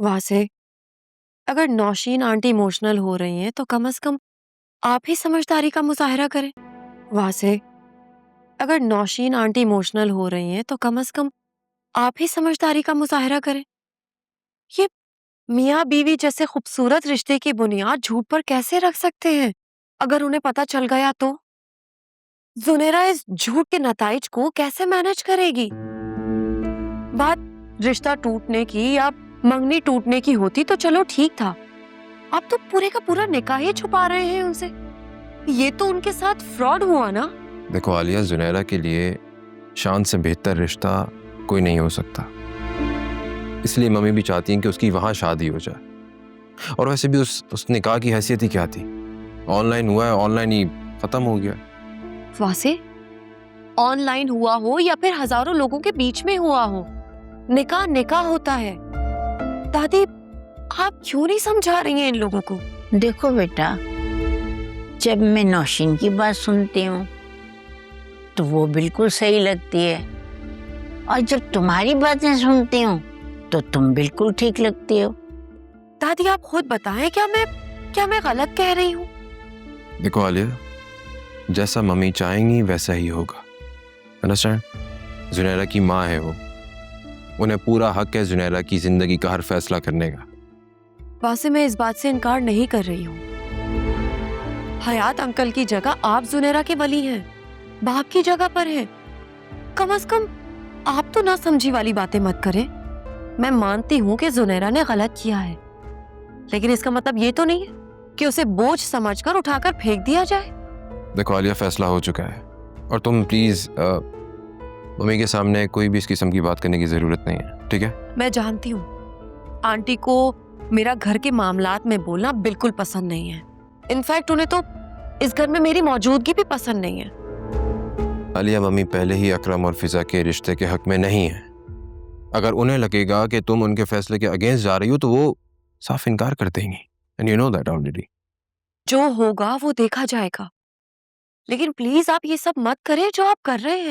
वासे, अगर Nausheen aunty emotional हो रही हैं तो कम से कम आप ही समझदारी का मुजाहरा करें। वासे, अगर नौशीन आंटी इमोशनल हो रही हैं तो कम से कम आप ही समझदारी का मुजाहरा करें। ये मियाँ बीवी जैसे खूबसूरत रिश्ते की बुनियाद झूठ पर कैसे रख सकते हैं? अगर उन्हें पता चल गया तो जुनेरा इस झूठ के नताइज को कैसे मैनेज करेगी? बात रिश्ता टूटने की या मंगनी टूटने की होती तो चलो ठीक था। आप तो पूरे का पूरा निकाह ही छुपा रहे हैं उनसे। ये तो उनके साथ फ्रॉड हुआ ना। देखो आलिया, जुनैरा के लिए शान से बेहतर रिश्ता कोई नहीं हो सकता, इसलिए मम्मी भी चाहती हैं कि उसकी वहां शादी हो जाए। और वैसे भी उस निकाह की हैसियत ही क्या थी? ऑनलाइन हुआ है, ऑनलाइन ही खत्म हो गया। वासे, ऑनलाइन हुआ हो या फिर हजारों लोगों के बीच में हुआ हो, निकाह निकाह होता है। दादी, आप क्यों नहीं समझा रही हैं इन लोगों को? देखो बेटा, जब मैं नौशीन की बात सुनती हूँ तो वो बिल्कुल सही लगती है, और जब तुम्हारी बातें सुनती हूँ तो तुम बिल्कुल ठीक लगती हो। दादी, आप खुद बताएं, क्या मैं गलत कह रही हूँ? देखो आलिया, जैसा मम्मी चाहेंगी वैसा ही होगा। अंडरस्टैंड? जुनैरा की माँ है वो, उन्हें पूरा हक है जुनैरा की जिंदगी का हर फैसला करने का। वासे, मैं इस बात से इनकार नहीं कर रही हूँ। हयात अंकल की जगह आप जुनेरा के वली हैं, बाप की जगह पर हैं। कम से कम आप तो ना समझी वाली बातें मत करें। मैं मानती हूँ कि जुनेरा ने गलत किया है, लेकिन इसका मतलब ये तो नहीं है कि उसे बोझ समझकर उठाकर फेंक दिया जाए। देखो आलिया, फैसला हो चुका है और तुम प्लीज मम्मी के सामने कोई भी इस किस्म की बात करने की जरूरत नहीं है, ठीक है? मैं जानती हूँ आंटी को मेरा घर के मामलात में बोलना बिल्कुल पसंद नहीं है। इनफैक्ट उन्हें तो इस घर में मेरी मौजूदगी भी पसंद नहीं है। आलिया, मम्मी पहले ही अकरम और फिजा के रिश्ते के हक में नहीं है। अगर उन्हें लगेगा कि तुम उनके फैसले के अगेंस्ट जा रही हो तो वो साफ इनकार कर देंगी, and you know that already. जो होगा वो देखा जाएगा, लेकिन प्लीज आप ये सब मत करें जो आप कर रहे हैं।